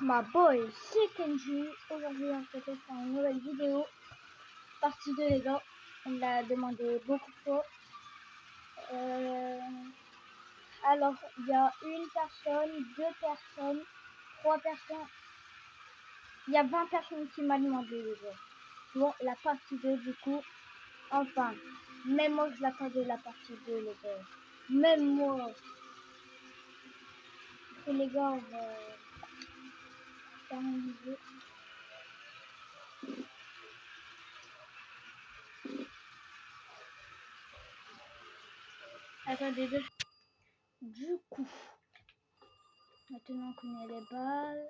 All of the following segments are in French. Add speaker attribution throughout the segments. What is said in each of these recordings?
Speaker 1: Ma boy, c'est Kenji. Aujourd'hui, on se retrouve pour une nouvelle vidéo. Partie 2, les gars. On l'a demandé beaucoup de fois. Alors, il y a une personne, 2 personnes, 3 personnes. Il y a 20 personnes qui m'ont demandé, les gars. Bon, la partie 2, du coup. Enfin, même moi, je l'attendais, la partie 2, les gars. Même moi. Et les gars, on va faire une vidéo. Attendez deux. Du coup, maintenant qu'on a les balles.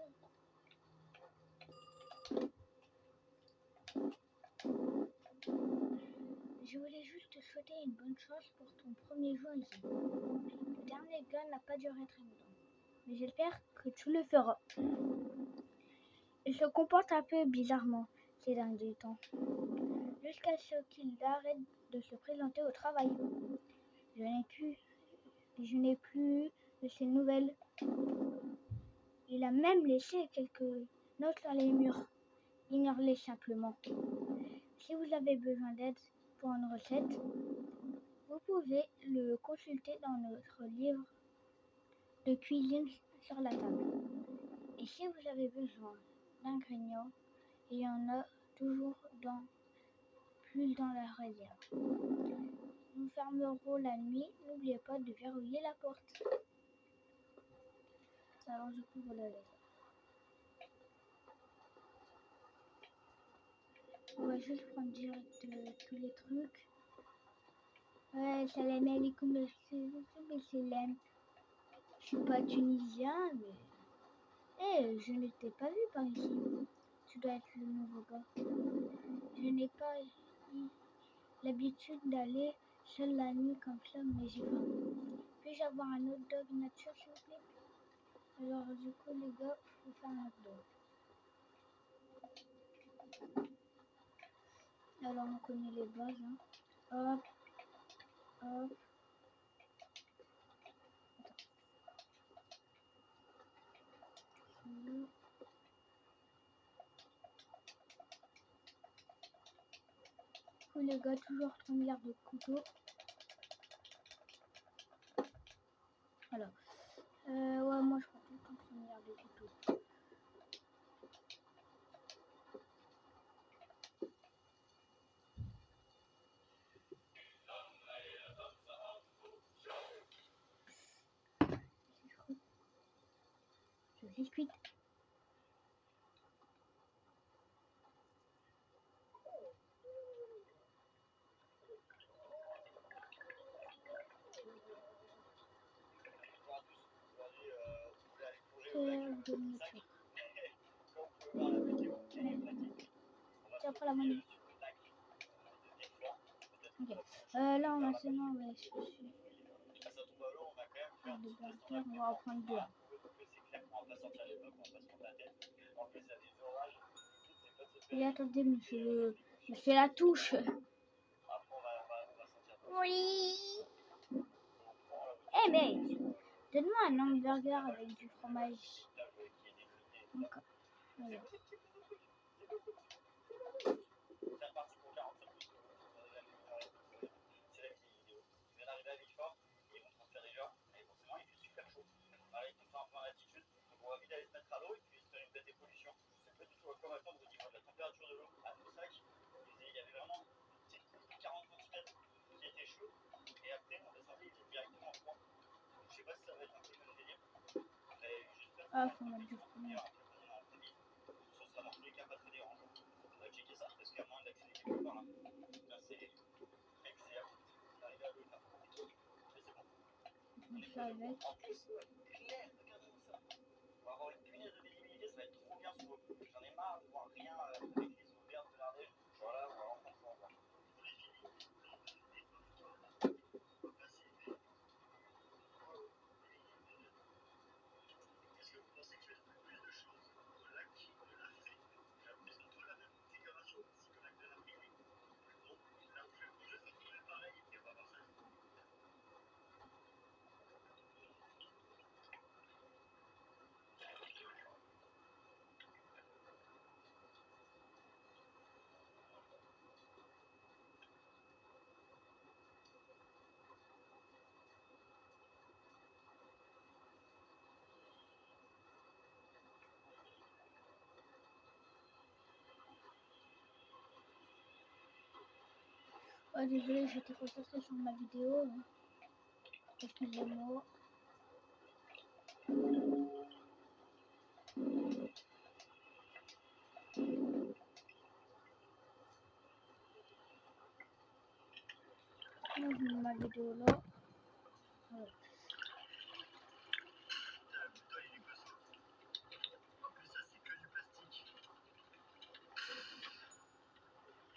Speaker 1: Je voulais juste te souhaiter une bonne chance pour ton premier jeu en ligne. Le dernier gun n'a pas duré très longtemps, mais j'espère que tu le feras. Il se comporte un peu bizarrement ces derniers temps, jusqu'à ce qu'il arrête de se présenter au travail. Je n'ai plus de ses nouvelles. Il a même laissé quelques notes sur les murs. Ignore-les simplement. Si vous avez besoin d'aide pour une recette, vous pouvez le consulter dans notre livre de cuisine sur la table. Et si vous avez besoin d'ingrédients, il y en a toujours plus dans la réserve. Nous fermerons la nuit, n'oubliez pas de verrouiller la porte. Alors je couvre la lettre. On va juste prendre direct tous les trucs. Ouais, salam alaikum, mais c'est l'aime. Je suis pas tunisien, mais je ne t'ai pas vu par ici. Tu dois être le nouveau gars. Je n'ai pas l'habitude d'aller seule la nuit comme ça, mais j'ai faim. Puis-je avoir un hot dog nature, s'il vous plaît? Alors, du coup, les gars, je vais faire un hot dog. Alors, on connaît les bases, hein. Hop, hop. Du coup, les gars, toujours 3 milliards de couteaux. Voilà. Ouais, moi, je prends tout le temps 3 milliards de couteaux. Je suis cuite. De nature. Tiens, prends la monnaie. Ok. Là, on a seulement, ouais, de burger, on va en prendre 2. Et attendez, monsieur la touche. Oui. Eh mec, donne-moi un hamburger avec du fromage. D'accord. Voilà. Ah, faut mettre du fromage. Ça avec. Oh, désolé, j'étais concentrée sur ma vidéo. Excusez-moi. Je mets ma vidéo là. Voilà.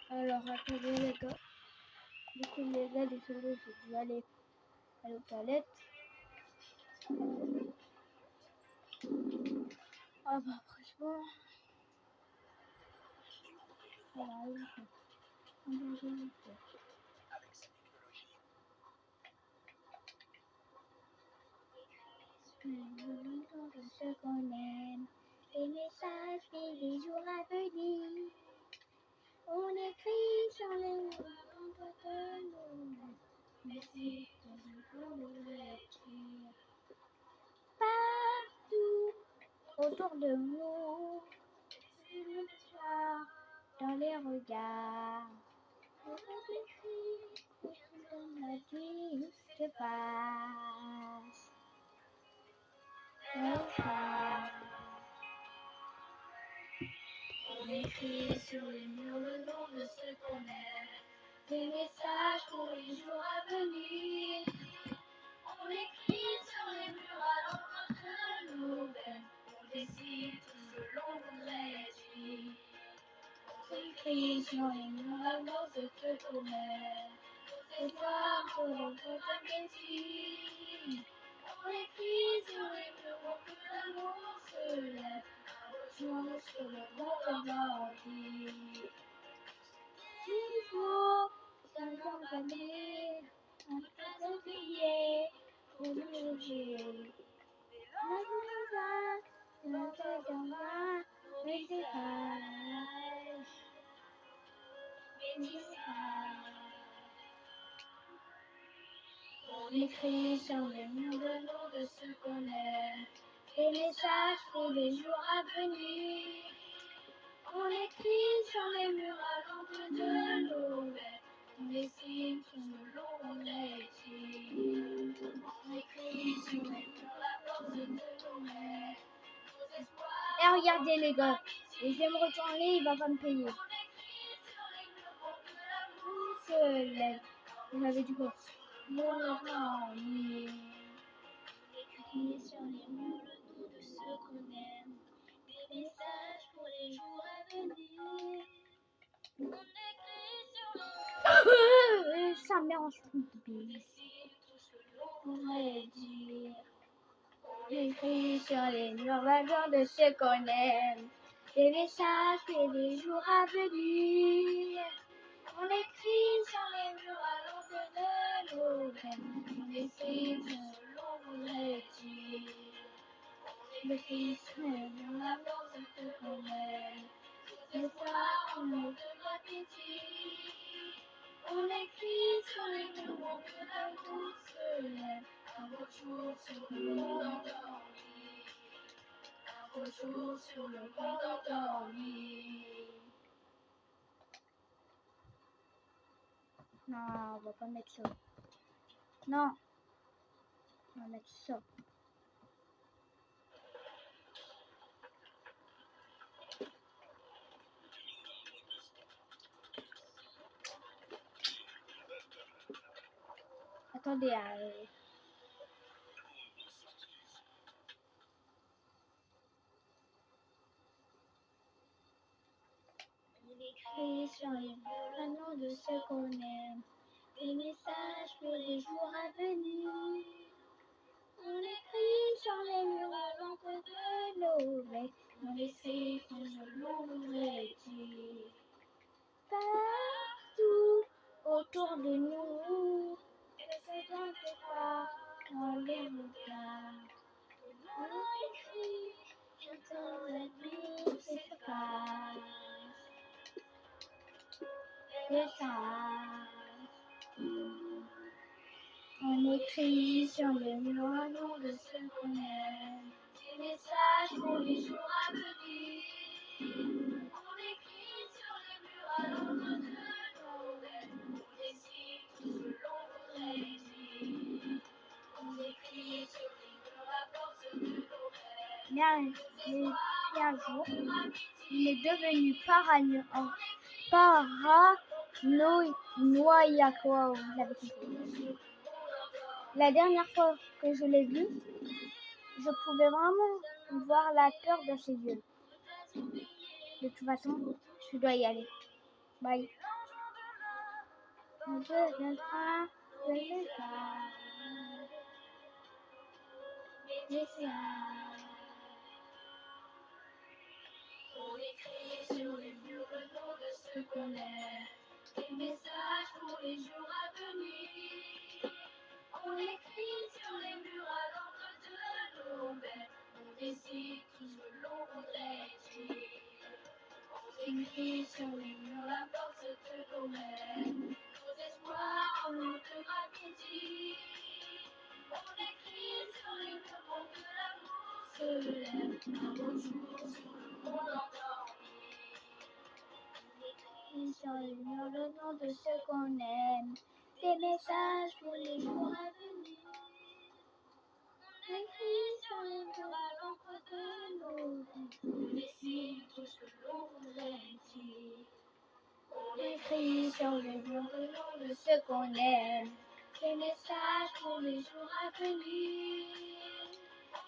Speaker 1: Alors, attendez les gars. Du coup, les gars, désolé, j'ai dû aller aux toilettes. Ah bah, franchement. Voilà, de ce qu'on aime, les messages et les jours à venir. On écrit sur les murs de nos mais c'est toujours le lecture. Partout autour de nous, c'est le soir dans les regards. On écrit comme la vie se passe. On écrit sur les murs le nom de ceux qu'on aime, des messages pour les jours à venir. On écrit sur les murs à l'encre de nos veines, on décide tout ce l'on voudrait dire. On écrit sur les murs à l'encre de ceux qu'on aime, nos espoirs pour notre appétit. On écrit sur les murs pour que l'amour se lève, jour sur le bord de l'ordi. 10 jours, 50 années, on peut oublier, pour nous juger. La journée va, notre temps va, mais c'est pas. On écrit sur les murs le nom de ceux qu'on aime, des messages pour les jours à venir. On écrit sur les murs à l'encre de nos veines, on dessine tout ce l'on écrit. On écrit sur les murs la force de nos mères, nos espoirs. Et regardez les gars, et je vais me retourner, il va pas me payer. On écrit sur les murs pour que l'amour se lève. Vous avez du coup. Mon ami. On écrit sur les murs le nom de ceux qu'on aime, des messages pour les jours à venir. On écrit sur le ça mélange tout. On décide tout ce que l'on pourrait dire. On écrit sur les murs vagants de ceux qu'on aime, des messages pour les jours à venir. On écrit sur les murs à l'encre de nos veines, on décide ce que l'on voudrait dire. On écrit sur les murs la force de ceux qu'on aime, des espoirs en nous de l'appétit. On écrit sur les murs pour que l'amour se lève, un beau jour sur le monde endormi, un beau jour sur le monde endormi. Non, on va pas mettre ça. Non, on va mettre ça. Attendez, on écrit sur les murs le nom de ceux qu'on aime, des messages pour les jours à venir. On écrit sur les murs à l'encre de nos veines, on essaie tout ce l'on voudrait dire. Partout autour de nous, et c'est dans tes pas, on les regarde. On écrit, j'entends la nuit s'efface. Le temps. On écrit sur les murs un nom de ceux qu'on aime, des messages pour les jours à venir. On écrit sur les murs à l'encre de nos veines, on dessine un jour, il est devenu paranoïaque. Wow, vous l'avez compris. La dernière fois que je l'ai vu, je pouvais vraiment voir la peur dans ses yeux. De toute façon, je dois y aller. Bye. On deviendra des On écrit sur les murs le nom de ceux qu'on aime, des messages pour les jours à venir. On écrit sur les murs à l'encre de nos veines, on décide tout ce que l'on voudrait dire. On écrit sur les murs la force de nos mères, nos espoirs en nom de gratitude. On écrit sur les murs pour que l'amour se lève, un beau jour sur le monde endormi. On écrit sur les murs le nom de ceux qu'on aime, des messages pour les jours à venir. On écrit sur les murs à l'encre de nos vies, on décide tout ce que l'on voudrait dire. On écrit sur les murs le nom de ceux qu'on aime, des messages pour les jours à venir.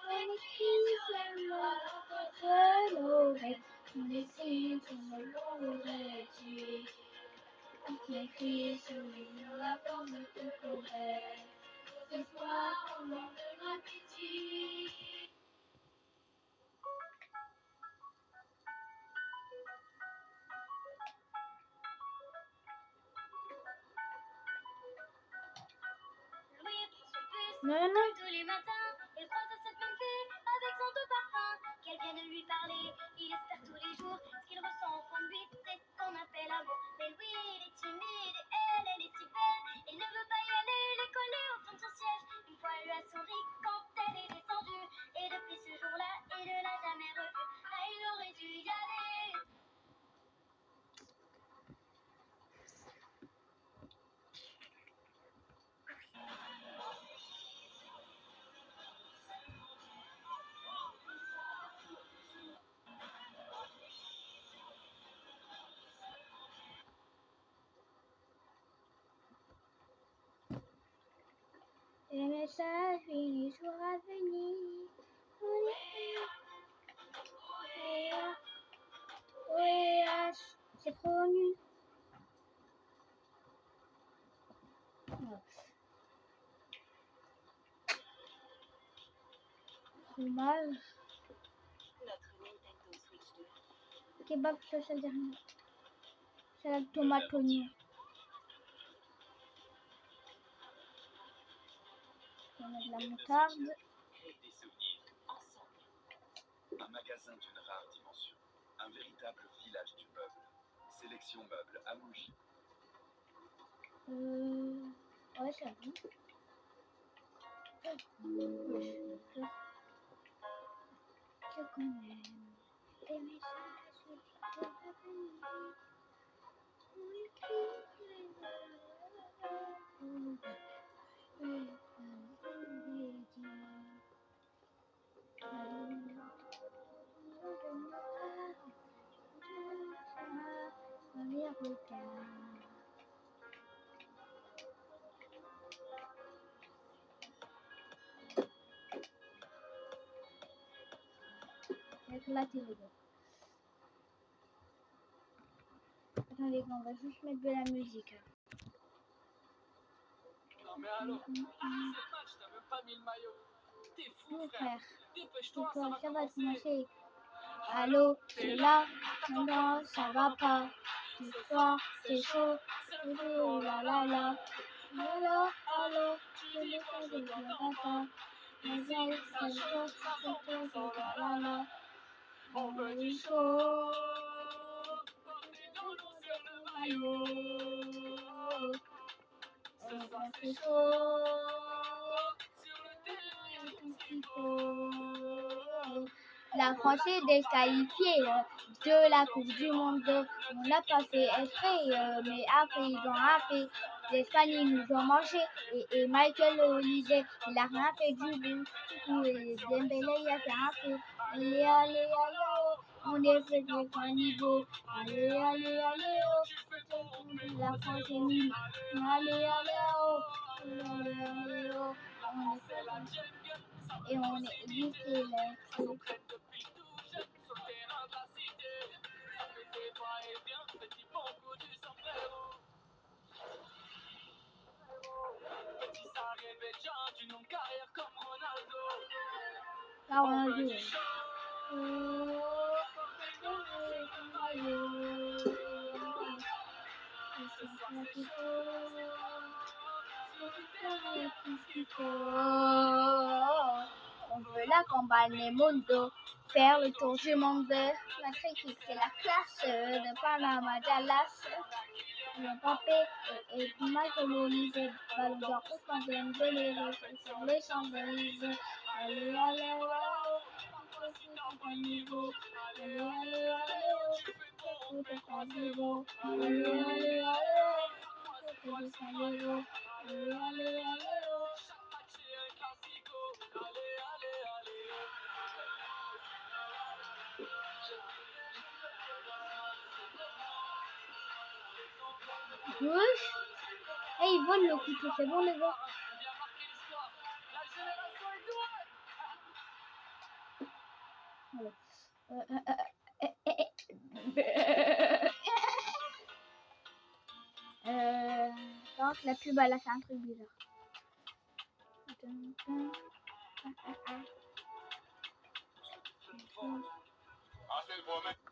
Speaker 1: On écrit sur les murs à l'encre de nos rêves, on décide tout ce que l'on voudrait dire. On écrit sur les murs la force de nos rêves, nos espoirs en nom de gratitude. Non. Tous les matins, il croise cette même fille avec son doux parfum. Qu'elle vienne lui parler, il espère tous les jours. Ce qu'il ressent au fond de lui, c'est ce qu'on appelle amour. Mais lui, il est timide et elle est si belle. Il ne veut pas y aller, il est collé au fond de son siège. Une fois, elle lui a souri quand elle est descendue. Et depuis ce jour-là, il ne l'a jamais revue. Ah, il aurait dû y aller. Les messages, les jours à venir. OEH, c'est trop nul. Fromage. Kebab, ça dernier. Salade tomate oignon. On a de la moutarde.
Speaker 2: Créer des souvenirs ensemble. Un magasin d'une rare dimension. Un véritable village du meuble. Sélection meuble à Mougy.
Speaker 1: Ouais, ça va. Ce qu'on aime, des messages pour l'avenir. On écrit les éclater les gars. Attends les gars, on va juste mettre de la musique.
Speaker 3: Non mais alors, c'est le match, t'as même pas mis le maillot. T'es fou frère, dépêche-toi, ça va commencer.
Speaker 1: Allô, c'est là, non, ça va pas. Ce soir, c'est chaud, oh là là là. Allô, tu n'es pas de mon papa. Mais c'est chaud, c'est là là.
Speaker 3: On veut du chaud, portez dans l'eau sur le maillot. Ce soir c'est chaud, sur le terrain y'a tout ce qu'il faut.
Speaker 1: La France est disqualifiée de la Coupe du Monde. On n'a pas fait exprès, mais après ils ont rappelé. L'Espagne ils nous ont mangé et Michael Olise il a rien fait du tout. Et Dembélé il a fait un peu. Allez, allez, allez, oh. On est fait de caniveau. Allez, allez, allez, oh. La France est nulle. Allez, allez, oh. Allez, allez, oh. On est fait de... Et on est vite électrique. Là, on a dit. On veut la campagne Mundo, faire le tour du monde. Notre équipe, c'est la classe de Panama, Dallas. Mbappé et Michael Olise, Ballon d'Or, Ousmane Dembélé, sur les Champs-Élysées. Allez, allez, allez, allez, niveau. Allez, allez, allez, tout est à zéro. Allez, allez, allez, tout est à zéro. Allez, allez, allez, wesh. Eh, ils volent le couteau, c'est bon les gars. Par contre, la pub, elle a fait un truc bizarre.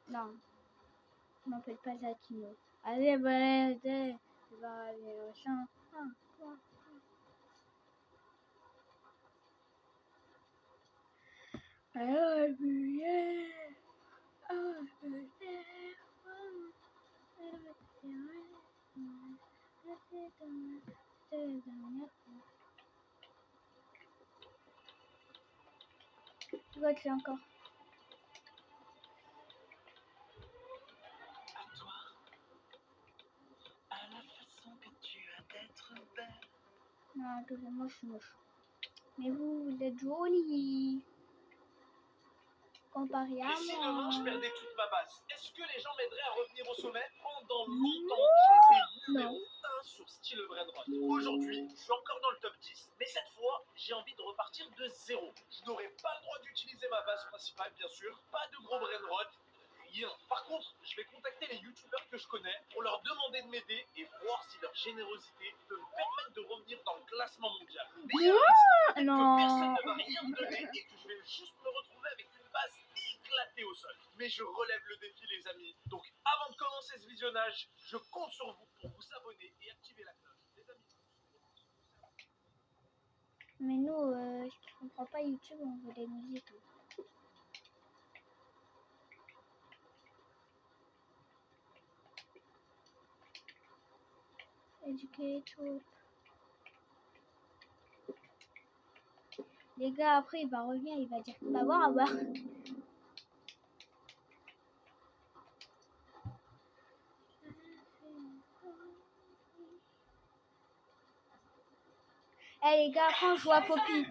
Speaker 1: Non, je m'appelle pas Zakino. Allez, bah, tu vas aller au champ. Tu vois que c'est encore.
Speaker 2: À toi, à la façon que tu as d'être belle.
Speaker 1: Non, moi je suis moche. Mais vous êtes jolie. Comparé à
Speaker 2: Et si demain
Speaker 1: moi.
Speaker 2: je perdais toute ma base, est-ce que les gens m'aideraient à revenir au sommet? Pendant
Speaker 1: Non.
Speaker 2: longtemps, j'ai été numéro 1 sur Style Brainrot. Aujourd'hui, je suis encore dans le top 10, mais cette fois, j'ai envie de repartir de zéro. Je n'aurai pas le droit d'utiliser ma base principale, bien sûr, pas de gros Brainrot, rien. Par contre, je vais contacter les youtubeurs que je connais pour leur demander de m'aider et voir si leur générosité peut me permettre de revenir dans le classement mondial. Meilleur risque, peut-être que personne ne va rien me donner et que je vais juste me retrouver avec une base éclatée au sol. Mais je relève le défi, les amis. Donc, avant de commencer ce visionnage, je compte sur vous pour vous abonner et activer la cloche. Les amis.
Speaker 1: Mais nous, je comprends pas YouTube, on veut des musiques. Educator. Les gars, après, il va revenir, il va dire bah voir, bah. Eh les gars, quand je joue à Poppy.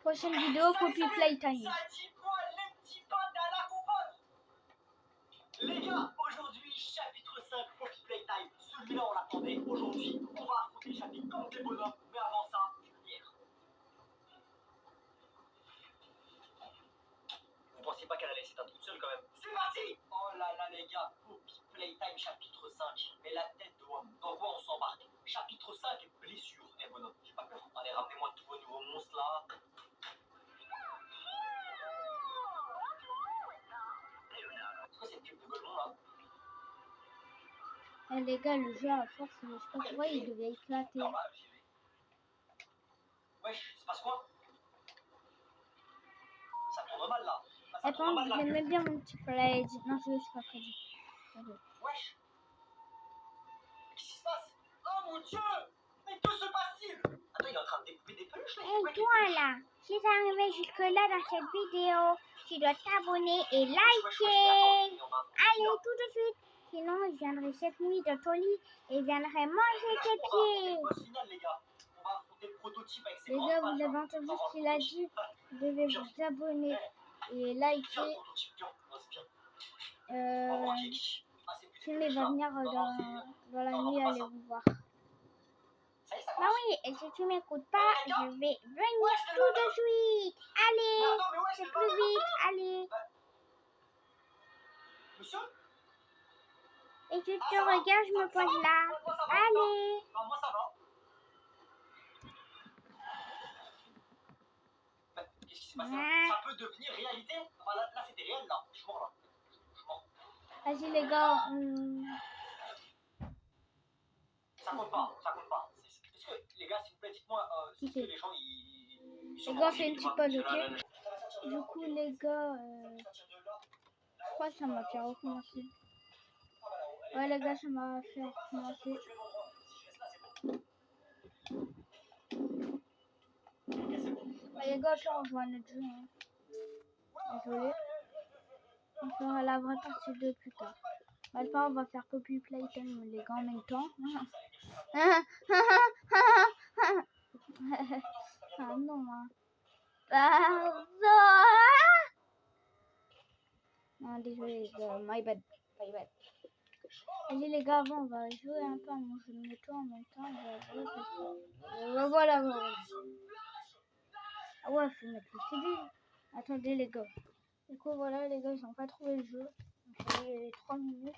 Speaker 1: Prochaine vidéo, Poppy Playtime.
Speaker 3: Les gars, aujourd'hui, chapitre 5, Poppy Playtime. Celui-là, on l'attendait. Aujourd'hui, on va affronter le chapitre comme des bonhommes. Mais avant ça, une bière. Vous pensiez pas qu'elle allait s'éteindre toute seule quand même? C'est parti! Oh là là, les gars, Poppy Playtime, chapitre 5. Mais la tête de homme, dans quoi on s'embarque? Chapitre 5, blessure. Eh bonhomme, j'ai pas peur. Allez, ramenez-moi tous vos nouveaux monstres là. C'est quoi cette pub de Golemont là?
Speaker 1: Eh les gars, le jeu à force, je sais pas pourquoi il devait éclater.
Speaker 3: Normal, j'y vais. Wesh, c'est passe quoi? Ça tourne mal là. Ça
Speaker 1: Eh
Speaker 3: tourne
Speaker 1: par
Speaker 3: mal
Speaker 1: contre,
Speaker 3: là.
Speaker 1: j'aimais bien mon petit Freddy. Non, je suis pas Freddy.
Speaker 3: Wesh. Qu'est-ce qui se passe? Oh mon dieu! Mais que se passe-t-il? Attends, il est en train de découper des peluches là.
Speaker 1: Et toi là, si t'es arrivé jusque-là dans cette vidéo, tu dois t'abonner et liker. Allez, tout de suite. Sinon, je viendrai cette nuit de ton lit et je viendrai manger tes pieds.
Speaker 3: On va affronter le
Speaker 2: prototype avec ses
Speaker 1: Les
Speaker 2: grandes
Speaker 1: gars,
Speaker 2: pages,
Speaker 1: vous avez
Speaker 2: là.
Speaker 1: entendu
Speaker 2: T'en
Speaker 1: ce
Speaker 2: vois
Speaker 1: qu'il
Speaker 2: le
Speaker 1: a
Speaker 2: prototype.
Speaker 1: dit? Vous devez vous abonner et
Speaker 2: Viens, le
Speaker 1: liker.
Speaker 2: prototype, viens. Ouais, c'est bien. On va voir qui est qui. Ah, c'est plus
Speaker 1: Tim
Speaker 2: des
Speaker 1: va
Speaker 2: là.
Speaker 1: venir
Speaker 2: Non, non,
Speaker 1: dans la
Speaker 2: non, non,
Speaker 1: nuit,
Speaker 2: fais pas
Speaker 1: allez
Speaker 2: ça.
Speaker 1: vous voir.
Speaker 2: Ça y est, ça
Speaker 1: Bah
Speaker 2: commence.
Speaker 1: oui, et si tu m'écoutes pas,
Speaker 2: Ouais,
Speaker 1: je
Speaker 2: d'accord.
Speaker 1: vais
Speaker 2: Ouais,
Speaker 1: venir
Speaker 2: je te
Speaker 1: tout
Speaker 2: le
Speaker 1: de suite.
Speaker 2: Mais
Speaker 1: Allez,
Speaker 2: attends, mais ouais,
Speaker 1: c'est
Speaker 2: c'est
Speaker 1: plus vite, allez.
Speaker 2: Monsieur?
Speaker 1: Et tu
Speaker 2: Ah,
Speaker 1: te
Speaker 2: ça va?
Speaker 1: regardes, je me
Speaker 2: Ça va?
Speaker 1: pose là.
Speaker 2: Moi, ça va.
Speaker 1: Allez.
Speaker 2: Non, moi, ça va. Bah, qu'est-ce qui s'est passé là? Ça peut devenir réalité? Enfin, là c'était réel, là. Je suis mort, là. Je suis mort.
Speaker 1: Vas-y les gars,
Speaker 2: Ça compte pas, ça compte pas. Est-ce que, les gars, s'il vous plaît, dites-moi, est-ce que les gens, ils sont
Speaker 1: les gars,
Speaker 2: morts
Speaker 1: c'est une
Speaker 2: ou
Speaker 1: petite
Speaker 2: pas?
Speaker 1: pause, ok? Du coup, les gars, je crois que ça m'a fait recommencer. Ouais, les gars, ça m'a fait recommencer. Ouais, les gars, on joue à notre jeu. Hein. Désolé. On fera la vraie partie 2 plus tard. Maintenant, on va faire copy playtime, les gars, en même temps. Ah non, hein. Pardon. Non, désolé, les gars, my bad. My bad. Vas-y les gars, avant on va jouer un peu à mon jeu de moto en même temps. On va jouer parce que... voilà. Ah ouais, faut mettre le CD. Attendez les gars. Du coup voilà les gars, ils n'ont pas trouvé le jeu. Donc ça fait 3 minutes.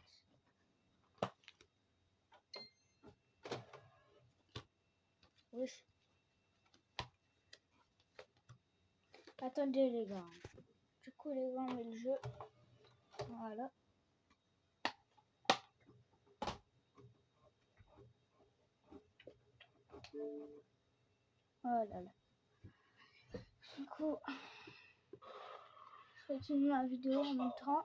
Speaker 1: Wesh. Attendez les gars. Du coup les gars, on met le jeu. Voilà. Oh là là. Du coup, je continue ma vidéo en même temps.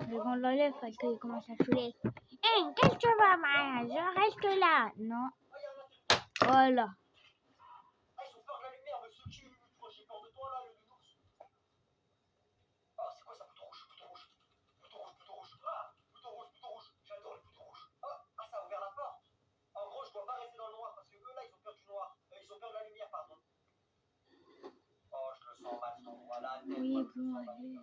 Speaker 1: Mais bon, l'enlève parce qu'il commence à saouler. Hé, qu'est-ce que tu vas, Maya? Je reste là. Non. Voilà. Oui, bon, allez.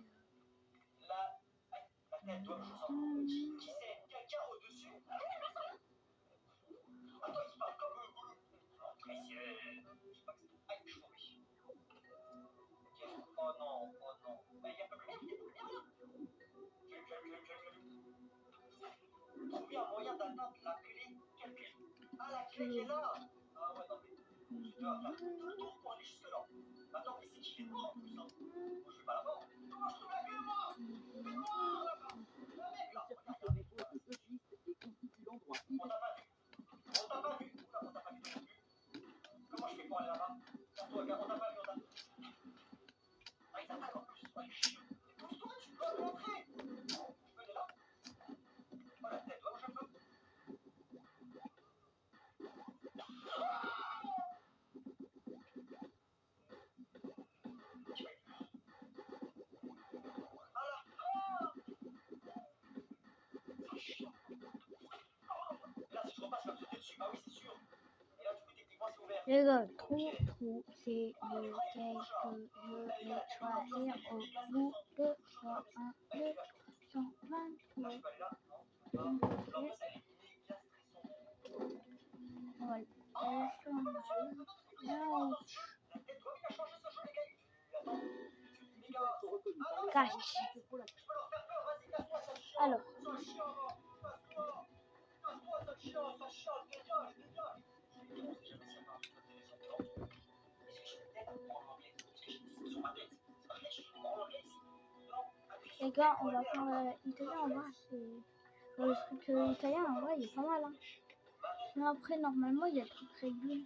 Speaker 2: Qui c'est? Quelqu'un au-dessus? Attends, il parle comme Goulou. Précieux. Oh non, oh non. Il y a pas de lumière, il y a pas de lumière là. Trouver un moyen d'atteindre la clé. Quelle clé? Ah, la clé qui est là. Ah ouais, non mais. Tu dois faire tout le tour pour aller jusque là. Attends, mais c'est qui fait noir en plus hein? Moi je vais pas là-bas. Comment je trouve la clé moi? C'est noir là-bas. Le mec là. Regarde, il y a un mec là. On t'a pas vu. On t'a pas vu. Oula, on t'a pas vu non plus. Comment je fais pour aller là-bas? Toi, gars, on t'a pas vu, on t'a. Ah, ils attaquent en plus. Ouais, chiant. Pousse-toi, tu dois rentrer. Je peux aller là? Oh la tête, là où je peux. Là, si je repasse, je vais me sauter dessus. Bah oui, c'est sûr. Et là, du coup, techniquement, c'est ouvert.
Speaker 1: Les gars, trou, c'est lequel que je vais choisir au bout de 102, 123, voilà. cache. Alors. Les gars, on va faire italien, en vrai, c'est... Le truc italien, en vrai, il est pas mal, hein. Mais après, normalement, il y a le truc Red Bull.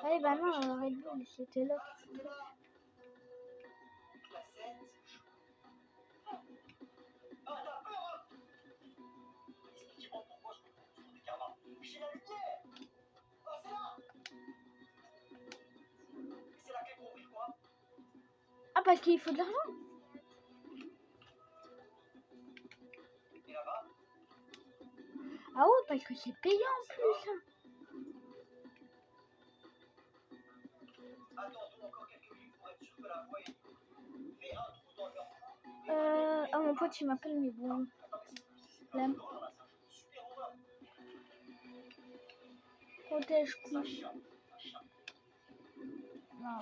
Speaker 1: Allez, bah non, Red Bull, c'était l'autre truc. Ah, parce qu'il faut de l'argent. Ah ouais, parce que c'est payant en plus. Ah, mon pote, il m'appelle, mais bon. Là. Protège coup. Non.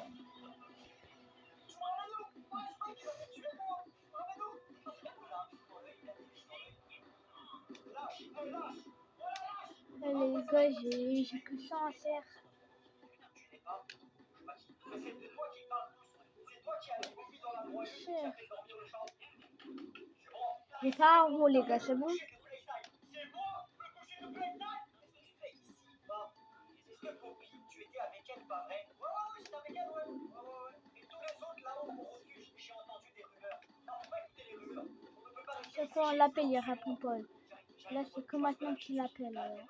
Speaker 1: Les gars, j'ai que ça à faire. J'ai pas un rôle, les gars, c'est bon. C'est quand on l'appelle, il répond pas. Là, c'est que maintenant qu'il l'appelle.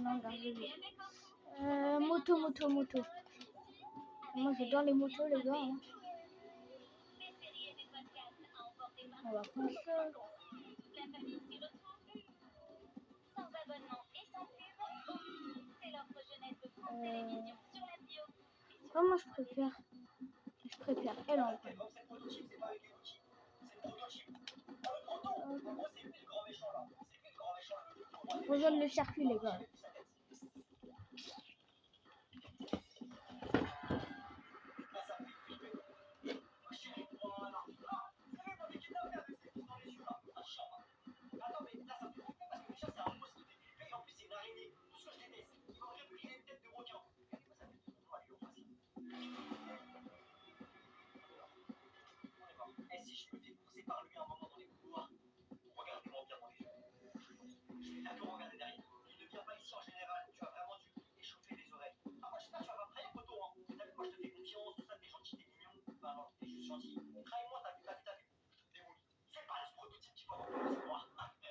Speaker 1: Non, regardez. Moto. Moi, j'adore les motos, les gars. Hein. On va prendre ça. Moi, je préfère elle en vrai. Rejoindre le circuit, les gars.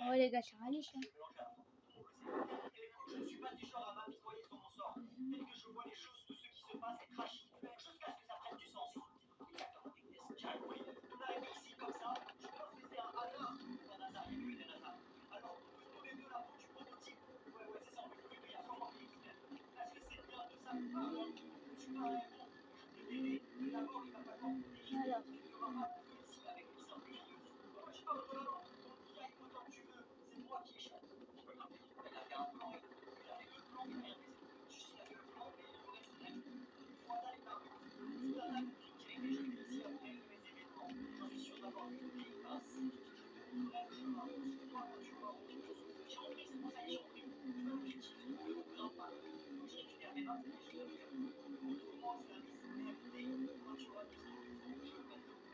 Speaker 1: Ouais, les gars, c'est réaliste. Hein. Alors.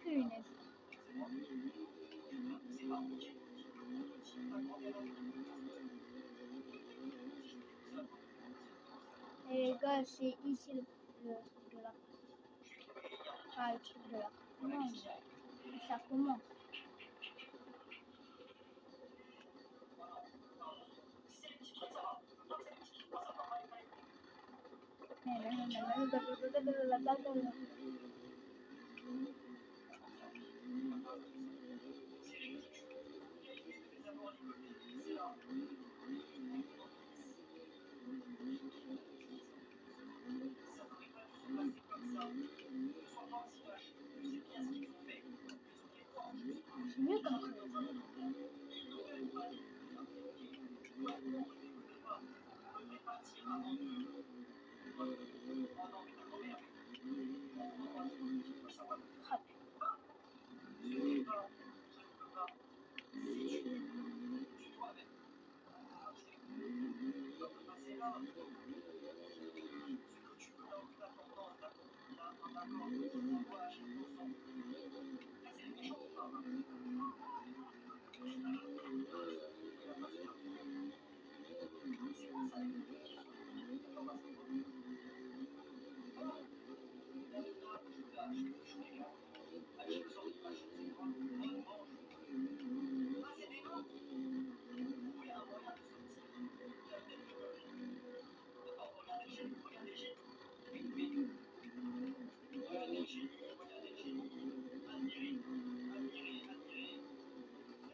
Speaker 1: Punaise. Et les gars, c'est ici le truc de la... Ah, le truc de la... Non, ça commence.
Speaker 2: C'est ridicule. Quelle idée de les avoir ligotés. C'est là. Ça n'aurait pas dû se passer comme ça. Ne sois pas aussi vache. Tu sais bien ce qu'ils ont fait. Ils ont pris quoi en plus?
Speaker 1: C'est mieux comme ça.
Speaker 2: Ils n'auraient pas dû. Ouais, non, ne déconnez pas. On devrait partir avant de... Oh non, mais ta grand-mère, ça va.
Speaker 1: Ah,
Speaker 2: Je ne peux pas. Je ne peux pas. Si tu dois même. Tu dois passer là. Ce que tu veux n'a aucune importance, d'accord? D'accord. Sauvage, innocent. Là, c'est les méchants qui parlent. C'est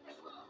Speaker 2: quoi ça?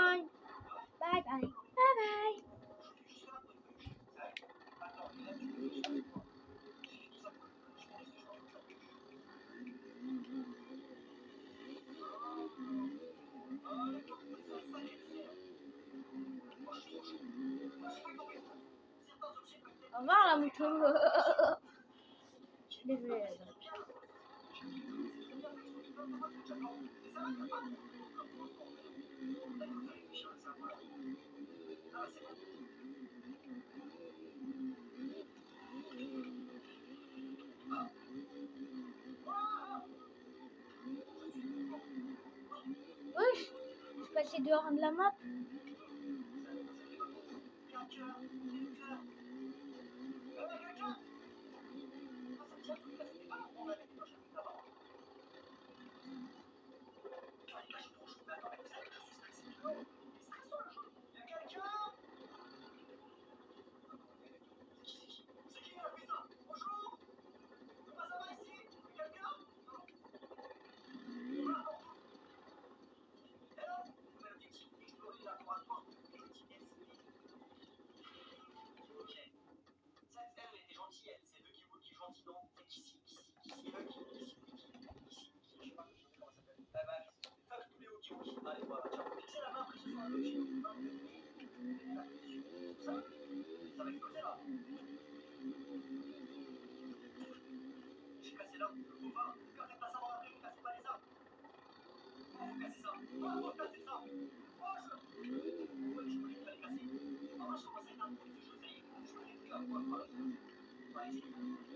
Speaker 1: bye. Bye bye. Bye bye. Au revoir la moto. Désolée. Wesh, je suis passé dehors de la map.
Speaker 2: Allez, voilà, tiens, fixez la main après ce soir. Ça va exploser là. J'ai cassé là, le bovin. Perdez pas ça dans la rue, vous cassez pas les arbres. Oh, vous cassez ça. Oh, vous cassez ça. Oh, ouais, je voulais pas les casser. Ah, moi, je commence à être un peu de choses. Ça y est, je voulais plus à quoi parler. Allez-y.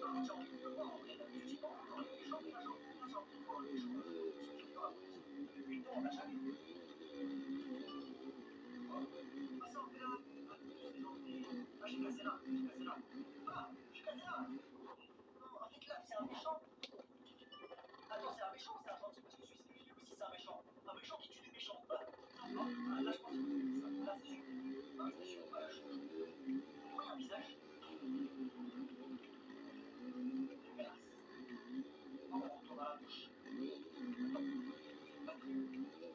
Speaker 2: Ah, j'ai envie de le voir en vrai. Je dis pas encore les gens, mais là, j'ai envie de voir les gens. Depuis le temps, on n'a jamais vu. Ah, ça, on fait là. Ah, j'ai cassé là. J'ai cassé là. Ah, j'ai cassé là. Non, en fait, là, c'est un méchant. Attends, c'est un méchant ou c'est un gentil? Parce que celui-ci aussi, c'est un méchant. Un méchant qui tue des méchants. Ah, là, je pense que c'est ça. Là, c'est sûr. Ah, c'est sûr. Voilà, pourquoi il y a un visage? Dégueulasse. Oh, on retourne à la bouche.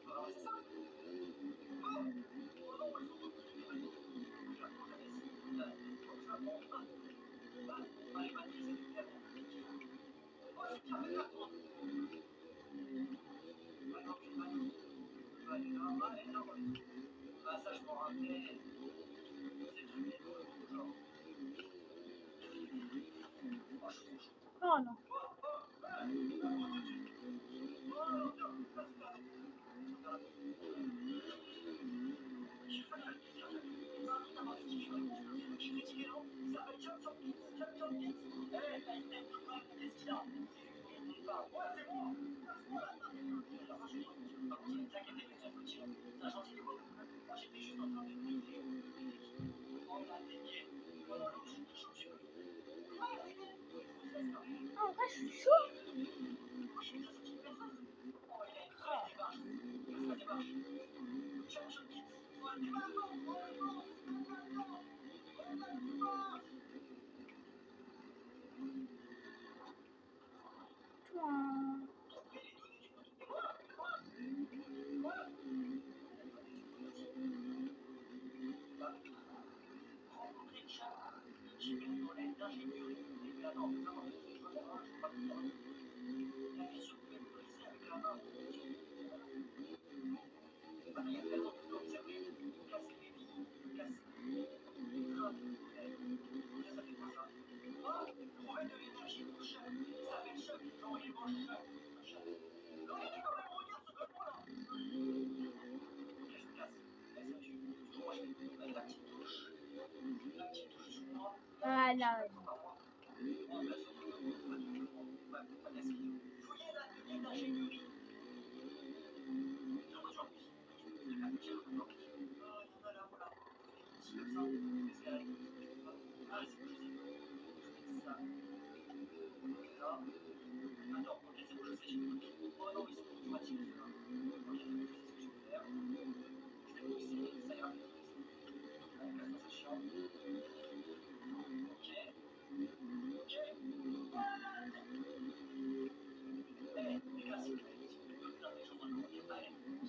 Speaker 2: Ah, c'est ça. Oh, oh non, il faut reculer. J'attends, j'avais essayé. Là, je la prends. Allez, vas-y, c'est du tellement. Oh, c'est qui a fait perdre, toi? Ah non, j'ai pas dit. Elle est là. Ah, elle est là, dans les eaux. Ah, ça, je m'en rappelle. C'est le truc des nouveaux, genre. je suis trop chaud.
Speaker 1: Oh non. Ah, en vrai, je suis chaud. Toi. Ah là.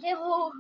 Speaker 1: Zéro.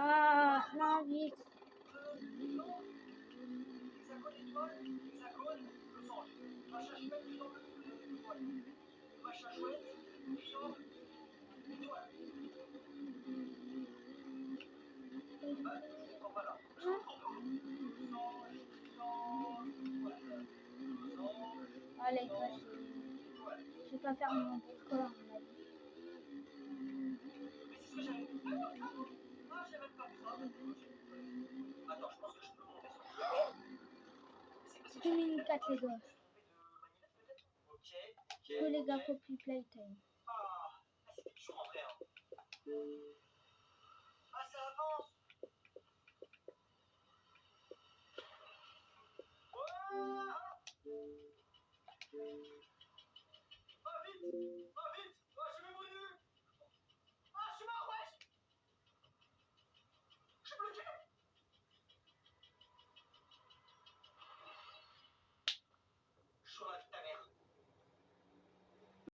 Speaker 1: Ah, l'invite. Allez, toi, je vais pas faire mon score, à mon avis. Deux minutes 4 les gars. Que les gars copient playtime.